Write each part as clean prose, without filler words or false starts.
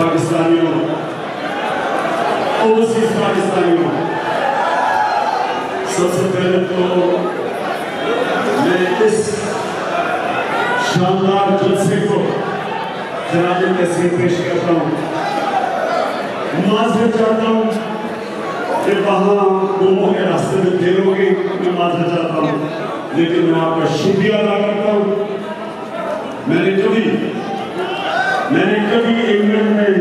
پاکستانیوں، اوورسیز پاکستانیوں، سب سے پہلے تو میں اس شاندار جلسے کو خراج تحسین پیش کرتا ہوں. معذرت چاہتا ہوں کہ وہاں قوموں کے راستے میں دیر ہو گئی، میں معذرت چاہتا ہوں، لیکن میں آپ کا شکریہ ادا کرتا ہوں. میں نے کبھی انگلینڈ میں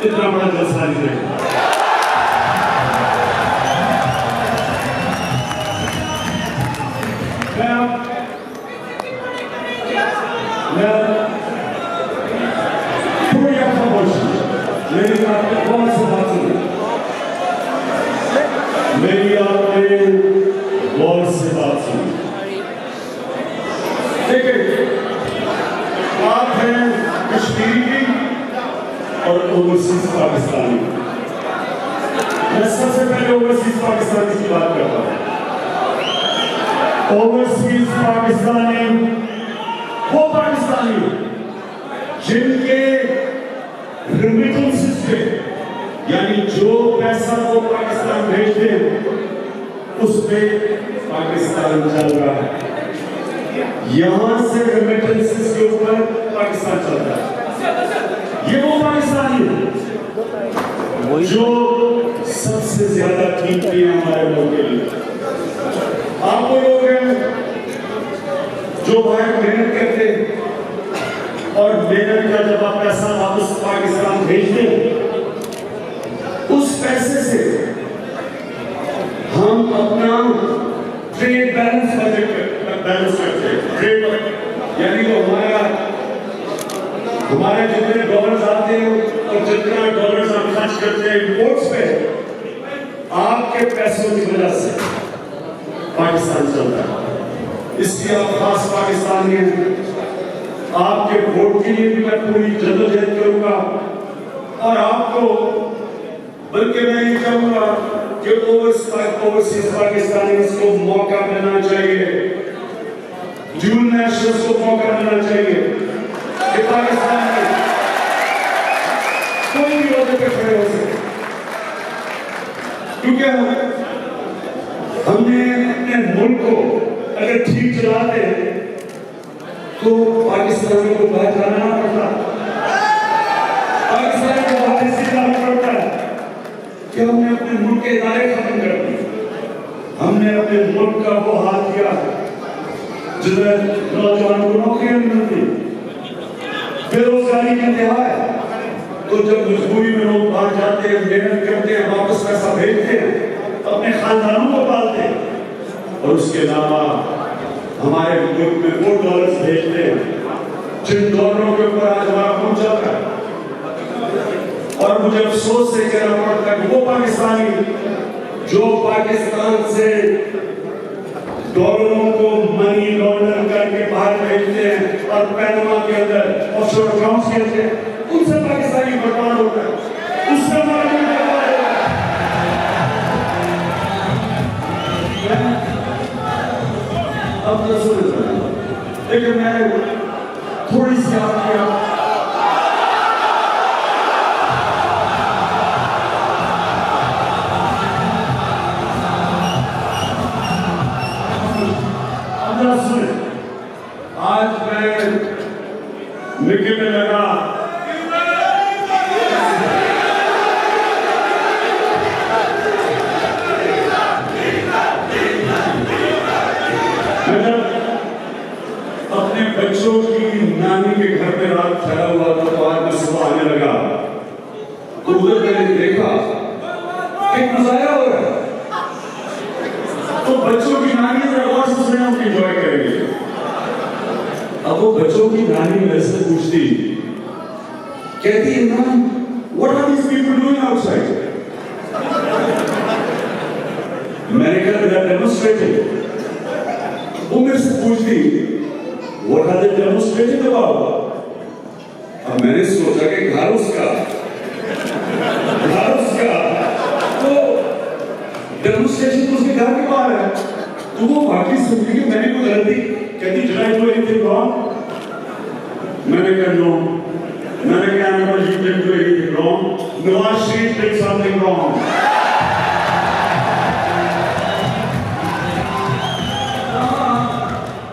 اتنا بڑا جلسہ نہیں دیکھا. تھوڑی آپ خاموشی، میری آپ نے بہت سے بات سنی، میری آپ نے بہت سے بات سنی. دیکھیں، بات ہے کشمیری کی اور اوورسیز پاکستانی. میں سب سے پہلے اوورسیز پاکستانی کی بات کرتا ہوں. اوورسیز پاکستانی وہ پاکستانی جن کے ریمیٹنسز پہ، یعنی جو پیسہ وہ پاکستان بھیجتے ہیں اس پہ پاکستان چل رہا ہے. یہاں سے ریمیٹنسز کے اوپر پاکستان چل رہا ہے. یہ وہ پاکستانی ہے جو سب سے زیادہ قیمتی ہے ہمارے ملک کے لیے. آپ وہ لوگ ہیں جو باہر محنت کرتے ہیں اور محنت کا جب آپ پیسہ واپس پاکستان بھیجتے ہیں، اس پیسے سے ہم اپنا ٹریڈ بیلنس کرتے ہیں. ٹریڈ یعنی جو ہمارے جتنے ڈالرز آتے ہیں اور جتنا ڈالرز ہم خرچ کرتے ہیں امپورٹس پہ، آپ کے پیسوں کی وجہ سے پاکستان چلتا ہے. اس لیے آپ خاص پاکستانی ہیں. آپ کے ووٹ کے لیے بھی میں پوری جدوجہد کروں گا اور آپ کو، بلکہ میں یہ چاہوں گا کہ اوورسیز پاکستانیز کو موقع ملنا چاہیے، ڈیول نیشنلز کو موقع ملنا چاہیے کہ پاکستان میں کوئی بھی عہدے پہ کھڑے ہو سکے. کیونکہ ہم نے اپنے ملک کو اگر ٹھیک چلاتے تو پاکستان کو باہر جانا نہ پڑتا، پاکستان کو باہر سے جانا پڑتا ہے کہ ہم نے اپنے ملک کے ادارے ختم کر دیے. ہم نے اپنے ملک کا وہ حال کیا جس میں نوجوانوں کو نوکریاں نہیں ملتی، بے روزگاری کی انتہا ہے. تو جب مجبوری میں لوگ باہر جاتے ہیں، محنت کرتے ہیں، واپس پیسہ بھیجتے ہیں، اپنے خاندانوں کو پالتے ہیں اور اس کے علاوہ ہمارے ملک میں وہ ڈالرز بھیجتے ہیں جن ڈالروں کے اوپر آج ہمارا خون چل رہا ہے. اور مجھے افسوس سے کہنا پڑتا ہے کہ وہ پاکستانی جو پاکستان سے ڈالروں کو منی لانڈر کر کے باہر بھیجتے ہیں اور پینما کے اندر آف شور اکاؤنٹس کھیلتے ہیں، ان سے پاکستانی برباد ہوتا ہے. اس سے ہمارا ملک برباد ہوتا ہے. اب نہ سنے سکتے، لیکن میں تھوڑی سی آپ کی اب نہ سنے. آج میں نکلنے لگا اپنے بچوں کی نانی کے گھر میں رات ٹھہرا ہوا تھا تو آج میں صبح آنے لگا تو ادھر میں نے دیکھا کہ ایک مظاہرہ ہو رہا ہے. تو بچوں کی نانی ذرا غور سے سنیں، ہم انجوائے کریں گے. اب وہ بچوں کی نانی میرے سے پوچھتی، کہتی Imran what are these people doing outside؟ میں نے کہا they are demonstrating. وہ میرے سے پوچھتی what are they demonstrating about؟ اب میں نے سوچا کہ گھر اس کا تو ڈیمونسٹریشن تو اس کے گھر کے باہر ہے. تو وہ واقعی سمجھی کہ میں نے کوئی غلطی کہتی did I do anything wrong؟ میں نے کہا no. میں نے کہا didn't do anything wrong. Nawaz Sharif did something wrong.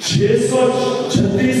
636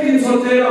313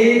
1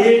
1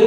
2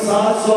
700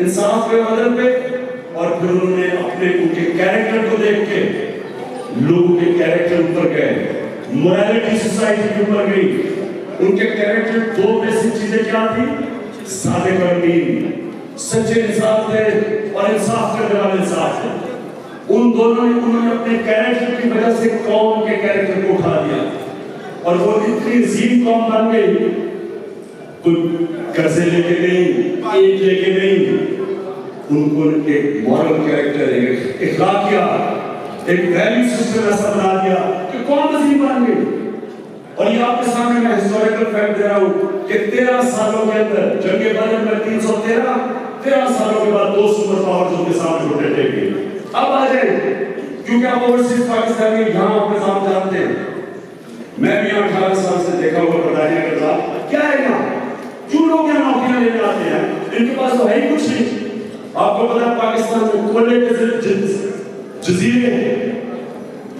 انصاف پہ، عدل پہ، اور پھر انہوں نے اپنے ان کے کیریکٹر کو دیکھ کے لوگوں کے کیریکٹر اوپر گئے، موریلٹی سوسائٹی کے اوپر گئی. ان کے کیریکٹر دو بیسک چیزیں کیا تھی؟ صادق اور امین، سچے انسان تھے اور انصاف کرنے والے انصاف تھے. ان دونوں نے انہوں نے اپنے کیریکٹر کی وجہ سے قوم کے کیریکٹر کو اٹھا دیا اور وہ اتنی عظیم قوم بن گئی. کوئی قرضے لے کے نہیں، ایک لے کے نہیں، ان کو ایک مورل کیریکٹر، ایک اخلاقیات، ایک ویلیو سسٹم ایسا بنا دیا کہ قوم عظیم بن گئی. اور یہ آپ کے سامنے میں ہسٹوریکل فیکٹ دے رہا ہوں کہ 13 سالوں کے اندر جنگ بدر میں 13 سالوں کے بعد 2 سپر پاور جو کے سامنے اٹھے ٹیک گئے. اب آ جائیں، کیونکہ آپ اوورسیز پاکستانی یہاں اپنے سامنے جانتے ہیں. میں بھی 18 سال سے دیکھا ہوا برطانیہ کے ساتھ کیا ہے یہاں، کیوں لوگ یہاں نوکریاں لینے آتے ہیں؟ ان کے پاس تو ہے ہی کچھ نہیں. آپ کو پتا ہے پاکستان میں کوئلے کے جزیرے ہیں،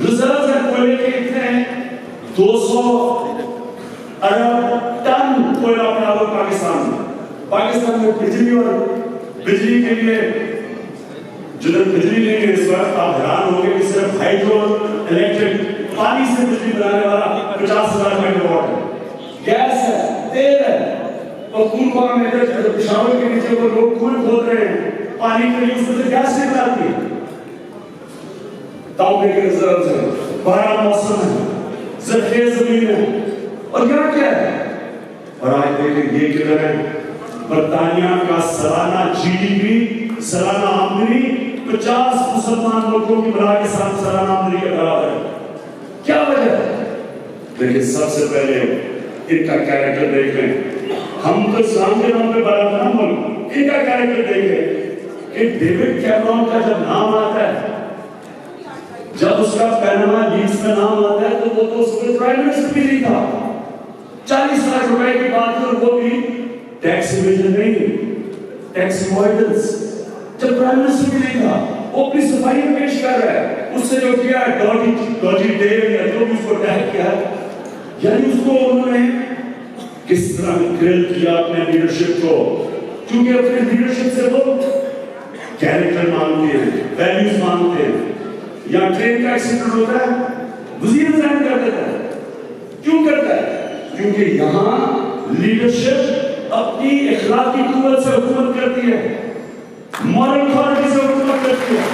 ریزروز ہیں کوئلے کے اتنے ہیں، 200 ارب ٹن کوئلہ اپنا ہوا پاکستان میں. پاکستان میں بجلی اور بجلی کے لیے جدھر بجلی نہیں ہے اس وقت آپ حیران ہوں گے کہ صرف ہائیڈرو الیکٹرک پانی سے بجلی بنانے والا 50,000 میگا واٹ ہے. گیس ہے، تیل ہے، اور خون کو ہم ادھر پشاور کے نیچے وہ لوگ خون کھود رہے ہیں پانی کے لیے، اس میں سے گیس نکل آتی ہے. تانبے کے ریزروز ہیں، 12 موسم ہیں، ذخیرہ زمین ہے، اور یہاں کیا ہے؟ اور آج دیکھیں یہ کدھر ہے؟ برطانیہ کا سالانہ جی ڈی پی، سالانہ آمدنی 50 مسلمان ملکوں کی بلا کے ساتھ سالانہ آمدنی کے برابر ہے. کیا وجہ ہے؟ لیکن سب سے پہلے ان کا کیریکٹر دیکھ لیں. ہم تو اسلام کے نام پہ بڑا بنا ملک، ان کا کیریکٹر دیکھ لیں کہ ڈیوڈ کیمرون کا جب نام آتا ہے، جب اس کا پیناما لیکس میں نام آتا ہے تو وہ تو اس میں پرائم منسٹر بھی نہیں تھا. 40 لاکھ روپے کی بات ہے، وہ بھی ٹیکس ایویژن نہیں، ٹیکس اوائڈنس. جب پرائم منسٹر بھی نہیں تھا، وہ اپنی صفائی میں پیش کر رہا ہے. اس سے جو کیا ہے ڈاجی ڈیل یا جو بھی اس کو ٹیگ کیا ہے، یعنی اس کو انہوں نے کس طرح گرل کیا اپنے لیڈرشپ کو، کیونکہ اپنے لیڈرشپ سے وہ کیریکٹر مانگتے ہیں، ویلیوز مانگتے ہیں. یا ٹرین کا ایکسیڈنٹ ہوتا ہے، وزیر ریزائن کر دیتا ہے. کیوں کرتا ہے؟ کیونکہ یہاں لیڈرشپ اپنی اخلاقی قوت سے حکومت کرتی ہے، مورل اتھارٹی سے حکومت کرتی ہے.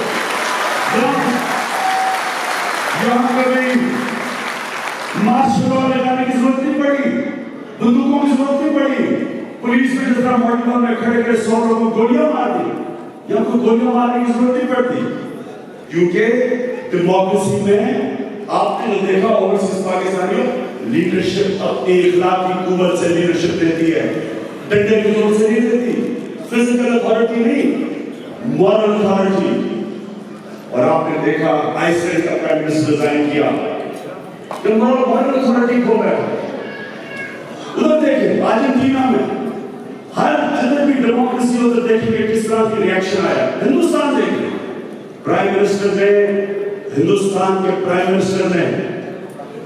یہاں کبھی مارشل لا لگانے کی ضرورت نہیں پڑی، بندوقوں کی ضرورت نہیں پڑی. پولیس میں جس طرح ماڈل میں کھڑے کھڑے 100 لوگوں کو گولیاں مار دی، یہاں کو گولیاں مارنے کی ضرورت نہیں پڑتی. کیونکہ ڈیموکریسی میں آپ نے جو دیکھا اوورسیز پاکستانیوں، لیڈرشپ اپنی اخلاقی قوت سے لیڈرشپ دیتی ہے، ڈنڈے کی زور سے نہیں دیتی، فزیکل اتھارٹی نہیں، مورل اتھارٹی. اور آپ نے دیکھا آئس لینڈ کا پرائم منسٹر ریزائن کیا، کہ مورل اتھارٹی کھو گیا. ادھر دیکھیں ارجنٹینا میں ہر جدھر بھی ڈیموکریسی ادھر دیکھیں گے کس طرح کی ریاکشن آیا. ہندوستان دیکھیں، پرائم منسٹر نے، ہندوستان کے پرائم منسٹر نے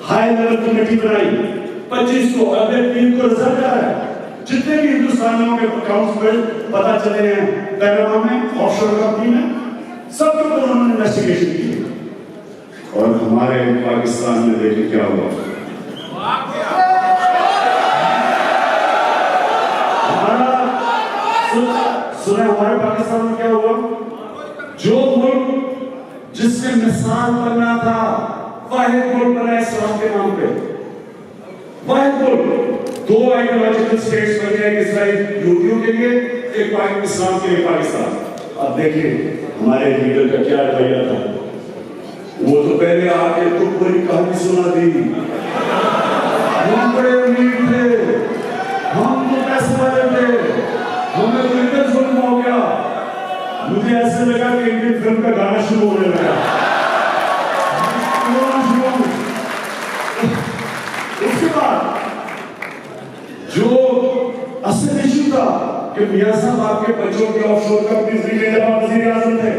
ہائی لیول کمیٹی بنائی، 25 کو ابے پیر کو رزلٹ آ رہا ہے. جتنے بھی ہندوستانیوں کے اکاؤنٹس میں پتا چلے ہیں پیناما میں، آف شور کمپنی میں، سب کے اوپر انہوں نے انویسٹیگیشن کی. اور ہمارے پاکستان میں دیکھیں کیا ہوا. سنیں ہمارے پاکستان میں کیا ہوا؟ جو ملک جس میں مثال بننا تھا، واحد ملک بنا اسلام کے نام پہ، واحد ملک. 2 آئیڈیالوجیکل اسٹیٹس بن گئے، اسرائیل یہودیوں کے لیے، ایک اسلام کے لیے پاکستان. اب دیکھیں ہمارے لیڈر کا کیا رویہ تھا. وہ تو پہلے آ کے تم بڑی کہانی سنا دی، ہم بڑے امیر تھے، ہم تو پیسے والے تھے، ہمیں تو اتنا ظلم ہو گیا. مجھے ایسے لگا کہ انڈین فلم کا گانا شروع ہونے لگا. اس کے بعد جو اصل ایشو تھا کہ میاں صاحب آپ کے بچوں کے آف شور کمپنیز بھی لے جب وزیر اعظم تھے،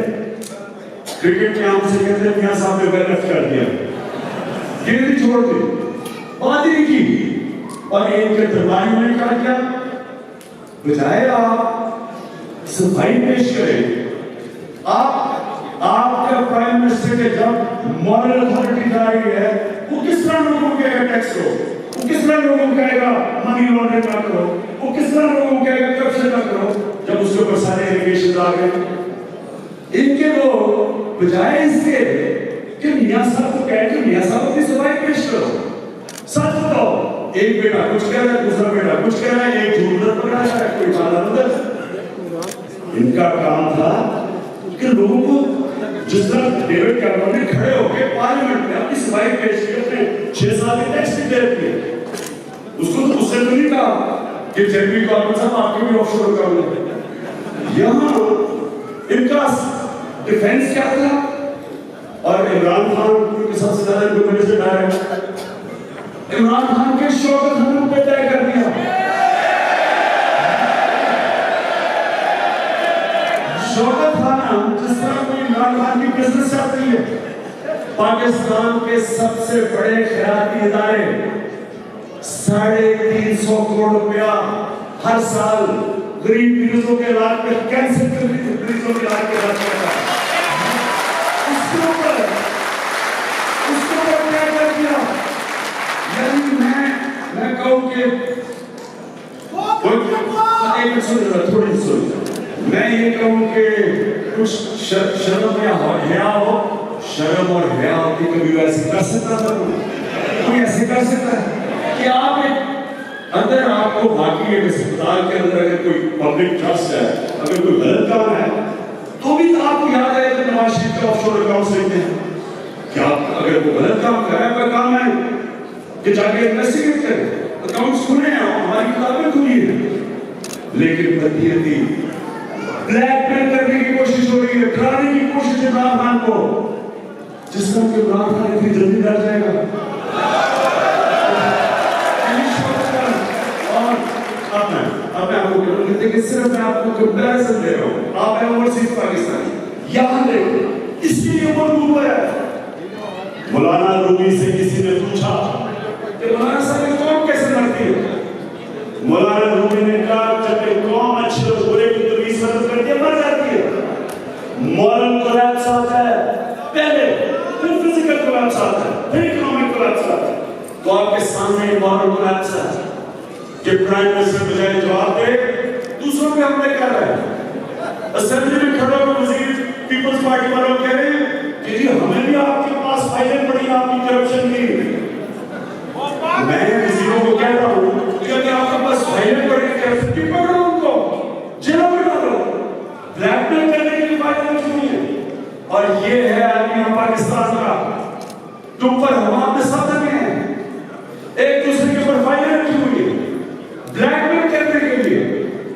کرکٹ کے عام سے کہتے ہیں میاں صاحب نے ویلفٹ کر دیا، گیندی چھوڑ دی، بات ہی نہیں کی. اور ان کے درباریوں نے کہا کیا، بجائے آپ صفائی پیش کریں. آپ کا پرائم منسٹر کے جب مورل اتھارٹی جا رہی ہے وہ کس طرح لوگوں کو کہے گا ٹیکس کرو, وہ کس طرح لوگوں کو کہے گا منی لانڈرنگ نہ کرو, وہ کس طرح لوگوں کو کہے گا کرپشن نہ کرو, جب اس کے اوپر سارے ایلیگیشن آ گئے. ان کے وہ بجائے اس کے کہ میاں صاحب کو کہے کہ میاں صاحب اپنی صفائی پیش کرو, سچ بتاؤ, ایک بیٹا کچھ کہہ رہا ہے, دوسرا بیٹا کچھ کہہ رہا ہے, ایک جھوٹ پکڑا جا رہا ہے, کوئی بات نہیں. ان کا کام تھا کہ لوگوں کو جس طرح ڈیوڈ کیمرون نے کھڑے ہو کے پارلیمنٹ میں اپنی صفائی پیش کی, اپنے 6 سال کے ٹیکس کی ڈیٹ کی, اس کو تو اس سے تو نہیں کہا کہ جنوی کارپن صاحب آپ کے بھی آف شور کر لیں. یہاں ان کا ڈیفینس کیا تھا, اور عمران خان کے سب سے زیادہ جو میرے سے ڈر ہے, عمران خان کے شوکت ہم پہ طے کر دیا. شوکت خان جس طرح کوئی عمران خان کی بزنس چلتی ہے, پاکستان کے سب سے بڑے خیراتی ادارے 350 کروڑ روپیہ ہر سال غریب مریضوں کے علاج میں, کینسر کے مریضوں کے علاج کے خرچ کرتا ہے. اس کے اوپر کیا کر دیا, یعنی میں کہوں کہ تھوڑی سن, میں یہ کہوں کہ کچھ شرم یا حیا ہو, شرم اور حیا ہوتی کبھی ایسے کر سکتا تھا, کوئی ایسے کر سکتا ہے کہ آپ اندر آپ کو واقعی ایک اسپتال کے اندر اگر کوئی پبلک ٹرسٹ ہے, اگر کوئی غلط کام ہے تو بھی آپ کو یاد آئے کہ نواز شریف کے آف شور اکاؤنٹس لیتے ہیں, کہ آپ اگر وہ غلط کام کر رہے ہیں, کوئی کام ہے کہ جا کے انویسٹیگیٹ کریں, اکاؤنٹس کھلے ہیں, ہماری کتابیں کھلی ہیں, لیکن بدیتی بلیک میل کرنے کی کوشش ہو رہی ہے, ڈرانے کی کوشش ہے عمران خان کو, جس طرح کہ عمران خان اتنی جلدی ڈر جائے گا. اور اب میں آپ کو کہوں گا کہ صرف میں آپ کو کمپیریزن دے رہا ہوں, آپ ہیں اوورسیز پاکستانی, یہاں دیکھو اس کے لیے وہ اوپر ہے. مولانا رومی سے کسی نے پوچھا کہ مولانا صاحب یہ قوم کیسے لڑتی ہے, مولانا رومی نے کہا جب ایک قوم اچھے اور برے کی تمیز فرق کرتی ہے مر جاتی ہے. مورل کولیپس آتا ہے پہلے, پھر فزیکل کولیپس آتا ہے, پھر اکنامک کولیپس آتا ہے. تو آپ کے سامنے مورل کولیپس ہے کہ پرائم منسٹر بجائے جواب دے دوسروں پہ حملے کر رہے ہیں. اسمبلی میں کھڑا ہو وزیر پیپلز پارٹی والوں کہہ رہے ہیں کہ جی ہمیں بھی آپ کے پاس فائلیں پڑی ہیں آپ کی کرپشن کی. میں وزیروں کو کہہ رہا ہوں کہ اگر آپ کے پاس فائلیں پڑی ہیں کرپشن کی, پکڑو ان کو, جیلوں میں ڈالو, بلیک میل کرنے کے لیے فائلیں رکھی ہیں. اور یہ ہے آدمی پاکستان کا, تم پر ہم آپ نے ساتھ لگے ہیں, ایک دوسرے کے اوپر فائلیں رکھی ہوئی ہیں بلیک میل کرنے کے لیے.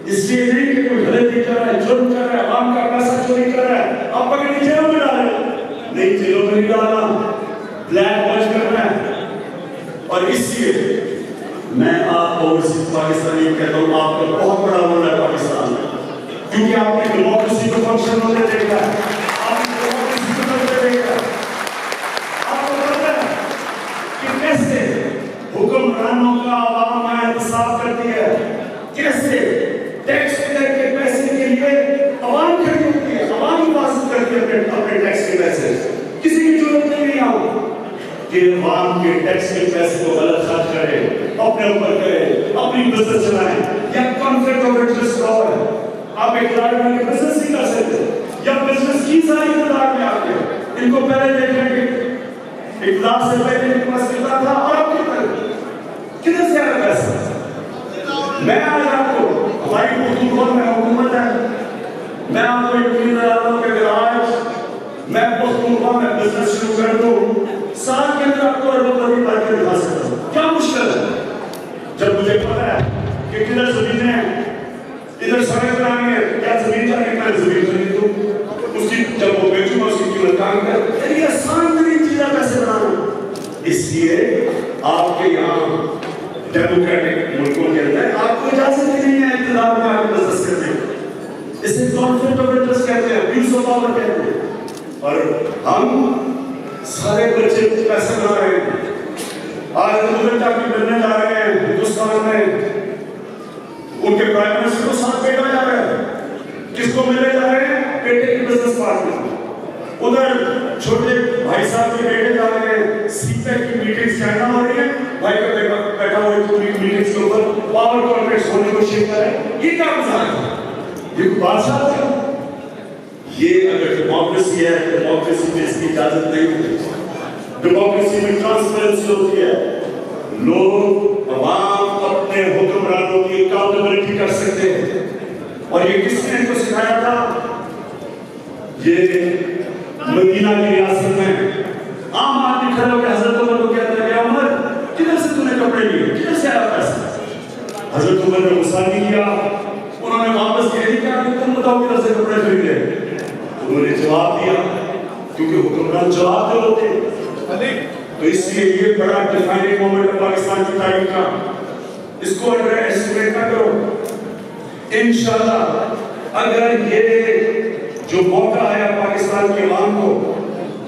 اس لیے نہیں کہ کوئی غلطی کر رہا ہے, جرم کر رہا ہے, عوام کا پیسہ چوری کر رہا ہے, آپ پکڑ جیلوں میں ڈالیں, نہیں جیلوں میں نہیں ڈالنا, بلیک میل کرنا ہے. اور اس لیے میں آپ کو پاکستانی کہتا ہوں, آپ کا بہت بڑا رول ہے پاکستان میں, کیونکہ آپ نے ڈیموکریسی کو فنکشن ہونے دیکھا ہے, آپ نے ڈیموکریسی کو ہونے دیکھا ہے. آپ کو پتہ ہے کہ کیسے حکمرانوں کا عوام میں احتساب کرتی ہے, کیسے ٹیکس پیئر کے پیسے کے لیے عوام کھڑی ہوتی ہے, عوام حفاظت کرتی ہے اپنے ٹیکس کے پیسے. کسی کی ضرورت نہیں آؤ کہ عوام کے ٹیکس کے پیسے کو غلط خرچ کرے, اپنے اوپر کرے, اپنی بزنس چلائیں. یا کانفلکٹ آف انٹرسٹ لاء ہے, آپ اقتدار میں بزنس نہیں کر سکتے, یا بزنس کی ساری اقتدار میں آ کے ان کو پہلے دیکھیں گے اقتدار سے پہلے ان کے پاس کتنا تھا اور اب کتنے سے آیا پیسہ. میں آج آپ کو ہماری پختونخوا میں حکومت ہے, میں آپ کو یقین دلاتا ہوں کہ اگر آج میں پختونخوا میں بزنس شروع کر دوں, سال کے اندر آپ کو اربوں کروڑ مارکیٹ دکھا سکتا ہوں. کیا مشکل ہے جب مجھے پتا ہے کہ کدھر زمینیں ہیں, ادھر سڑک بنانی ہے, کیا زمین چاہیے میں زمین خرید دوں, اس کی جب وہ بیچوں گا اس کی قیمت کام کر. یہ آسان ترین چیز ہے پیسے بنانا. اس لیے آپ کے یہاں ڈیموکریٹک ملکوں کے اندر آپ کو اجازت نہیں ہے اقتدار میں آپ بزنس کرنے کی. اسے کانفلکٹ آف انٹرسٹ کہتے ہیں, ابیوز آف پاور کہتے ہیں. اور ہم سارے بچے پیسے بنا رہے ہیں. آج حکومت کی بننے جا رہے ہیں ہندوستان میں, ان کے پرائم منسٹر کو ساتھ بیٹھا جا رہا ہے. کس کو ملنے جا رہے ہیں؟ بیٹے کی بزنس پارٹنر. ادھر چھوٹے بھائی صاحب کے بیٹے جا رہے ہیں, سی پیک کی میٹنگز چائنا ہو رہی ہے, بھائی کا بیٹا ہوئے پوری میٹنگز کے اوپر پاور کانفرنس ہونے کو شیئر کر رہے ہیں. یہ کیا مزاج ہے؟ یہ بادشاہ تھا. یہ اگر ڈیموکریسی ہے, ڈیموکریسی میں اس کی اجازت نہیں ہوتی. ڈیموکریسی میں ٹرانسپیرنسی ہوتی ہے, لوگ عوام اپنے حکمرانوں کی اکاؤنٹیبلٹی کر سکتے ہیں. اور یہ کس نے ان کو سکھایا تھا؟ یہ مدینہ کی ریاست میں عام آدمی کھڑے ہو کے حضرت عمر کو کہتا ہے کہ عمر کدھر سے تم نے کپڑے لیے, کدھر سے آیا پیسہ؟ حضرت عمر نے غصہ نہیں کیا, انہوں نے واپس کہہ دیا کہ تم بتاؤ کدھر سے کپڑے خریدے. انہوں نے جواب دیا, کیونکہ حکمران جواب دے ہوتے. تو اس لیے یہ بڑا ڈیفائننگ مومنٹ ہے پاکستان کی تاریخ کا, اس کو انڈر ایسٹیمیٹ نہ کرو. انشاءاللہ اگر یہ جو موقع آیا پاکستان کے عوام کو,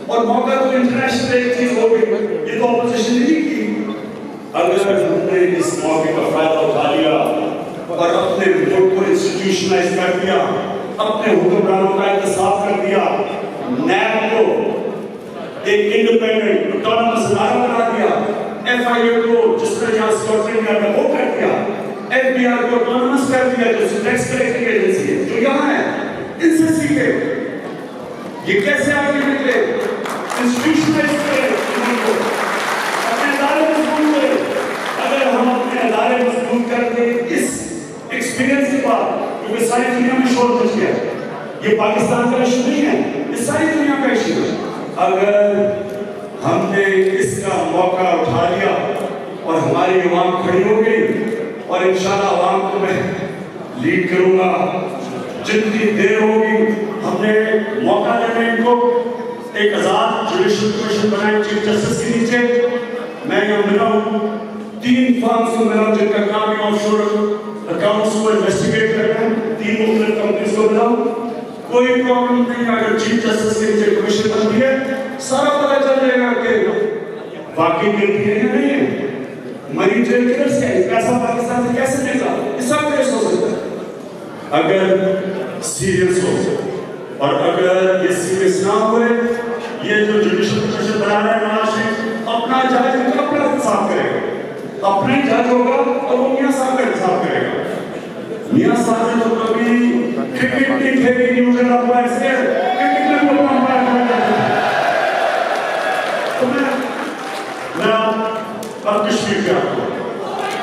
اور موقع تو انٹرنیشنل ایک چیز ہو گئی, یہ تو اپوزیشن نہیں کی, اگر ہم نے اس موقع کا فائدہ اٹھا لیا اور اپنے ملک کو انسٹیٹیوشنلائز کر دیا, اپنے حکمرانوں کا احتساب کر دیا, نیب کو ایک انڈیپینڈنٹ اٹانومس ادارہ بنا دیا, ایف آئی اے کو جس طرح یہاں اسکاٹلینڈ یارڈ میں وہ کر دیا, ایف بی آر کو اٹانومس کر دیا جو ٹیکس کلیکٹنگ ایجنسی ہے, جو یہاں ہے, ان سے سیکھے. یہ کیسے آگے نکلے؟ انسٹیٹیوشنلائز کرے ان کو, اپنے ادارے مضبوط کرے. اگر ہم اپنے ادارے مضبوط کر کے اس ایکسپیرینس کے بعد, کیونکہ ساری دنیا میں شور مچ گیا, یہ پاکستان کا ایشو نہیں ہے, یہ ساری دنیا کا ایشو ہے. اگر ہم نے اس کا موقع اٹھا لیا اور ہماری عوام کھڑی ہو گئی, اور انشاءاللہ عوام کو میں لیڈ کروں گا جتنی دیر ہوگی. ہم نے موقع دینا ان کو, ایک آزاد جوڈیشل کمیشن بنائے چیف جسٹس کے نیچے. میں یہاں ملا ہوں 3 فرمز کو ملا جن کا کام ہے آف شور اکاؤنٹس کو انویسٹیگیٹ کرنا ہے, 3 مختلف کمپنیز کو ملا ہوں. کوئی پرابلم نہیں, اگر چیف جسٹس کے نیچے کمیشن بنتی ہے سارا پتہ چل جائے گا کہ واقعی گلتی ہے یا نہیں ہے, منی جیل کدھر سے ہے, پیسہ پاکستان سے کیسے نکلا, یہ سب ٹریس ہو سکتا ہے اگر سیریس ہو. اور اگر یہ سیریس نہ ہوئے, یہ جو جوڈیشل کمیشن بنا رہا ہے نواز شریف, اپنا جج ان کا اپنا انصاف کرے گا, اپنا ہی جج ہوگا اور وہ میاں صاحب کا انصاف کرے گا. میاں صاحب نے تو کبھی کرکٹ نہیں کھیلی, نیوز اینڈ امپائر سے کرکٹ میں کوئی امپائر نہیں کرتا. تو میں اب کشمیر پہ آتا ہوں.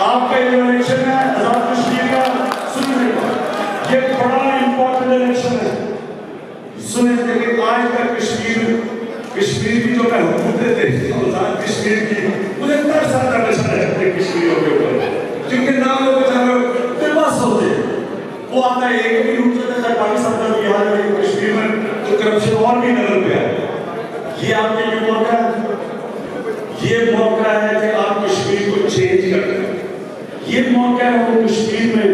آپ کا یہ الیکشن ہے آزاد کشمیر کا, سننے کا یہ بڑا امپورٹنٹ الیکشن ہے. سنیں لیکن آج کا کشمیر کی جو میں حکومت دیتے آزاد کشمیر کی, مجھے ترس آتا ہے کشمیریوں کے اوپر, کیونکہ نام لوگ بیچارے بے بس ہوتے ہیں. وہ آتا ہے ایک بھی روپ سے تھا پاکستان کا بہار میں کشمیر میں تو کرپشن اور بھی نظر پہ ہے. یہ آپ کے لیے موقع ہے, یہ موقع ہے کہ آپ کشمیر کو چینج کر دیں. یہ موقع ہے وہ کشمیر میں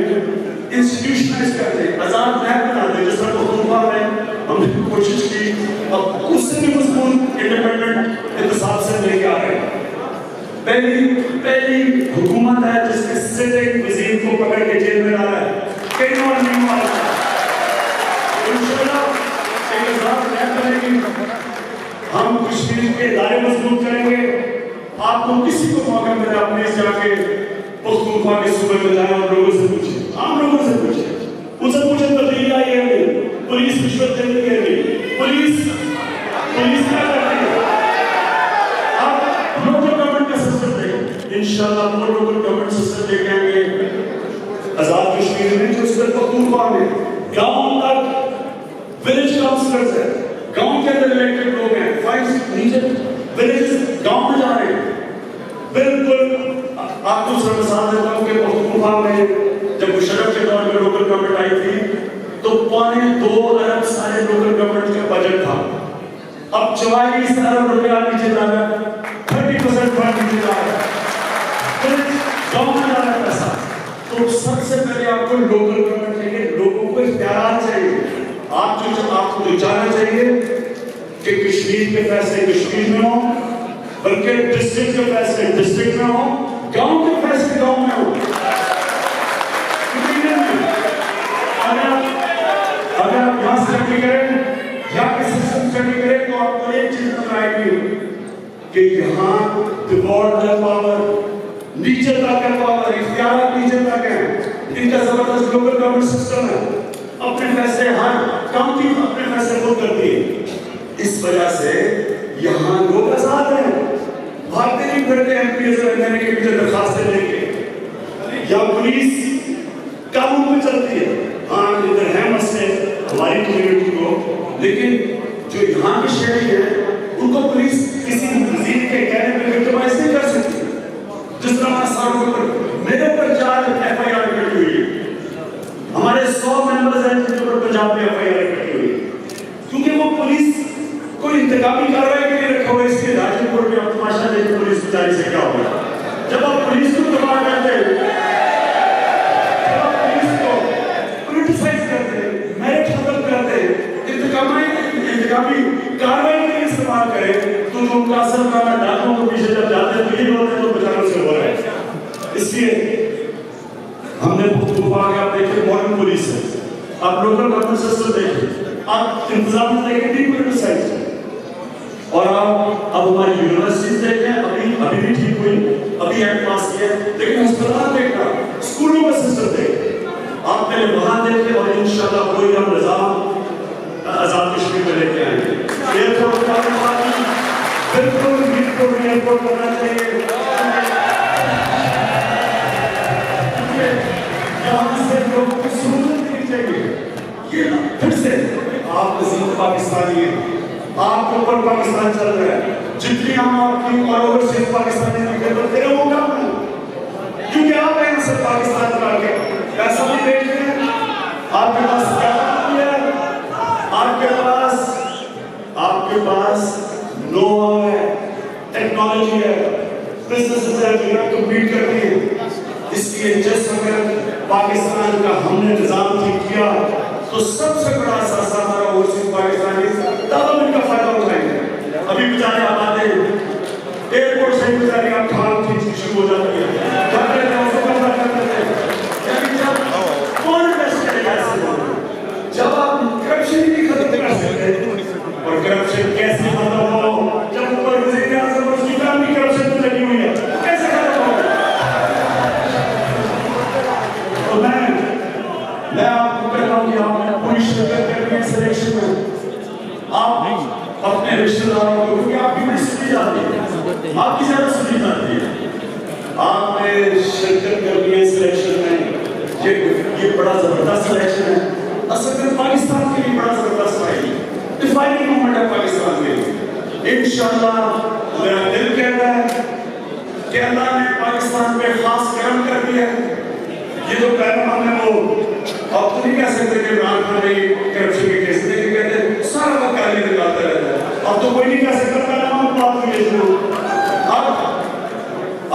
انسٹیٹیوشنلائز کر دیں, آزاد نیب بنا دیں, جس طرح پختونخوا میں ہم نے کوشش کی, اب اس سے بھی مضبوط انڈیپینڈنٹ احتساب سے لے کے آ رہے ہیں. پہلی حکومت ہے جس نے سٹنگ وزیر کو پکڑ کے جیل میں ڈالا ہے, کئی اور نہیں ہوا. انشاءاللہ ایک آزاد نیب بنے گی, ہم کشمیر کے ادارے مضبوط کریں گے. آپ کو کسی کو موقع ملے آپ پلیز جا کے پختونخوا کے صوبے میں جائیں اور لوگوں سے پوچھیں, عام لوگوں سے پوچھیں, ان سے پوچھیں تبدیلی آئی ہے نہیں, پولیس رشوت دینے کے لیے, پولیس کیا کرتی ہے. آپ لوکل گورنمنٹ کا سسٹم دیکھیں, انشاءاللہ وہ لوکل گورنمنٹ سسٹم لے کے آئیں گے آزاد کشمیر میں, جو صرف پختونخوا میں گاؤں تک ولیج کاؤنسلرز ہیں, گاؤں کے اندر الیکٹڈ لوگ ہیں, 5 نیچے ولیجز گاؤں میں جا رہے ہیں. بالکل آپ کو سر مثال دیتا ہوں کہ پختونخوا میں جب مشرف کے دور میں لوکل گورنمنٹ آئی تھی تو 2.25 ارب سارے لوکل گورنمنٹ کا بجٹ تھا. اب 44 ارب روپیہ نیچے جا رہا ہے, 30% فنڈ نیچے جا رہا ہے, گاؤں میں جا رہا ہے پیسہ. تو سب سے پہلے آپ کو لوکل گورنمنٹ چاہیے, لوگوں کو اختیارات چاہیے. آپ کو جو چاہنا چاہیے کہ کشمیر کے فیصلے کشمیر میں ہوں, بلکہ ڈسٹرکٹ کے فیصلے ڈسٹرکٹ میں ہوں, گاؤں کے فیصلے گاؤں میں ہوں. کہ یہاں دیوارڈ پاور نیچے تک ہے، پاور اختیارات نیچے تک ہیں. ان کا زبردست گلوبل گورنمنٹ سسٹم ہے، اپنے فیصلے ہر کاؤنٹی اپنے فیصلے خود کرتی ہے. اس وجہ سے یہاں لوگ آزاد ہیں، بھاگتے نہیں پھرتے ایم پی ایس اور ایم ایل اے کے پیچھے درخواستیں لے کے. یا پولیس قابو میں چلتی ہے. ہاں ادھر ہے مسئلے ہماری کمیونٹی کو، لیکن جو یہاں کے شہری ہیں ان کو پولیس کسی وزیر کے کہنے پہ وکٹمائز نہیں کر سکتی. جس طرح ساروں کے اوپر میرے اوپر 4 ایف آئی آر کٹی ہوئی ہے، ہمارے 100 ممبرز ہیں جن کے اوپر پنجاب میں ایف آئی آر کٹی ہوئی ہے، کیونکہ وہ پولیس کوئی انتقامی کارروائی کے لیے رکھا ہوا ہے. اس لیے راجن پور میں آپ تماشا دیکھیں پولیس بیچاری سے کیا ہوگا. جب آپ پولیس کو تباہ کرتے ہیں، جب آپ پولیس کو پولیٹیسائز کرتے ہیں، میرٹ ختم کرتے ہیں، انتقامی کارروائی کے لیے استعمال کریں، تو جو ان کا اصل کام ہے ڈاکوں کو پیچھے جب جاتے ہیں تو یہ ہوتے ہیں تو بچاروں سے ہو رہا ہے. اس لیے ہم نے پختونخوا کے آپ دیکھیں ماڈرن پولیس ہے، آپ لوکل گورنمنٹ سسٹم دیکھیں، آپ انتظامیہ دیکھیں ڈی پولیٹیسائز، اور آپ اب ہماری یونیورسٹیز دیکھیں ابھی بھی ٹھیک ہوئی، ابھی ایکٹ پاس کیا ہے، لیکن ہسپتال دیکھنا، اسکولوں کا سسٹم دیکھیں، آپ پہلے وہاں دیکھیں اور انشاءاللہ کوئی ہم نظام آزاد کشمیر میں لے کے آئیں گے. ایئرپورٹ کا بالکل بالکل ایئرپورٹ کرنا چاہیے. یہاں سے لوگوں کی سہولت دینی چاہیے. یہ پھر سے آپ عظیم پاکستانی ہیں، آپ کے اوپر پاکستان چل رہا ہے. جتنی ہم آپ کی اور اوورسیز پاکستانی نکل کرتے ہیں وہ کم ہے، کیونکہ آپ ہیں سب پاکستان کا کے پیسہ بھی بیچ رہے ہیں. آپ کے پاس کیا ہے؟ آپ کے پاس نو ہے، ٹیکنالوجی ہے، بزنس ہے جو کمپیٹ کرتی ہیں. اس لیے جس وقت پاکستان کا ہم نے نظام ٹھیک کیا تو سب سے بڑا اثاثہ ہمارا اوورسیز پاکستانی تب ان کا فائدہ اٹھائیں گے. ابھی بیچارے آپ آتے ہیں ایئرپورٹ سے بیچارے آپ کھان کھینچ شروع ہو جاتی ہے، جب کہتے ہیں اسے کمرہ کرتے ہیں. کون انویسٹ کرے گا ایسے لوگ جب آپ کرپشن ہی نہیں ختم کر سکتے؟ اور کرپشن کیسے ختم ہو جب اوپر وزیر اعظم اور اسپیکر بھی کرپشن میں لگی ہوئی ہے؟ کیسے ختم ہو؟ تو میں آپ کو کہتا ہوں کہ آپ پوری شرکت کرنی ہے سلیکشن میں. آپ اپنے رشتہ داروں کو، کیونکہ آپ کی بڑی سنی جاتی ہے، آپ کی زیادہ سنی جاتی ہے، آپ نے شرکت کرنی ہے سلیکشن میں. یہ بڑا زبردست سلیکشن ہے، اصل میں پاکستان کے لیے بڑا زبردست ہے، ڈیفائننگ مومنٹ ہے پاکستان کے لیے. انشاءاللہ میرا دل کہتا ہے کہ اللہ نے پاکستان پہ خاص کرم کر دیا ہے. یہ جو پہلا ہم نے وہ اب تو نہیں کہہ سکتے کہ عمران خان نے کرپشن کے کیس دے کے کہتے ہیں سارا وقت گالی نکالتا رہتا ہے. اب تو کوئی نہیں کہہ سکتا پہلا ہم بات ہوئی شروع.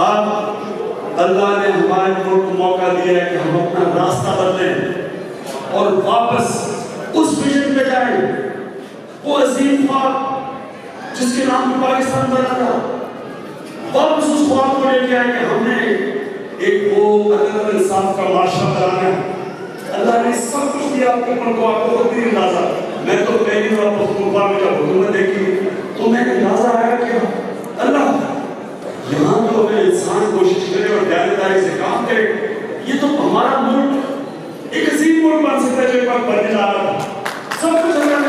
اب اللہ نے ہمارے ملک کو موقع دیا ہے کہ ہم اپنا راستہ بدلیں اور واپس اس ویژن پہ جائیں، وہ عظیم خواب جس کے نام پہ پاکستان بنا تھا. واپس اس خواب کو لے کے آئے کہ ہم نے ایک وہ عدل و انصاف کا معاشرہ بنانا ہے. اللہ نے سب کچھ دیا آپ کے ملک کو، آپ کو خود بھی اندازہ. میں تو پہلی بار پختونخوا میں جب حکومت دیکھی تو میں اندازہ آیا کہ اللہ یہاں تو اگر انسان کوشش کرے اور دیانتداری سے کام کرے، یہ تو ہمارا ملک ایک عظیم ملک بن سکتا ہے جو ایک وقت بننے جا رہا تھا. سب کچھ اللہ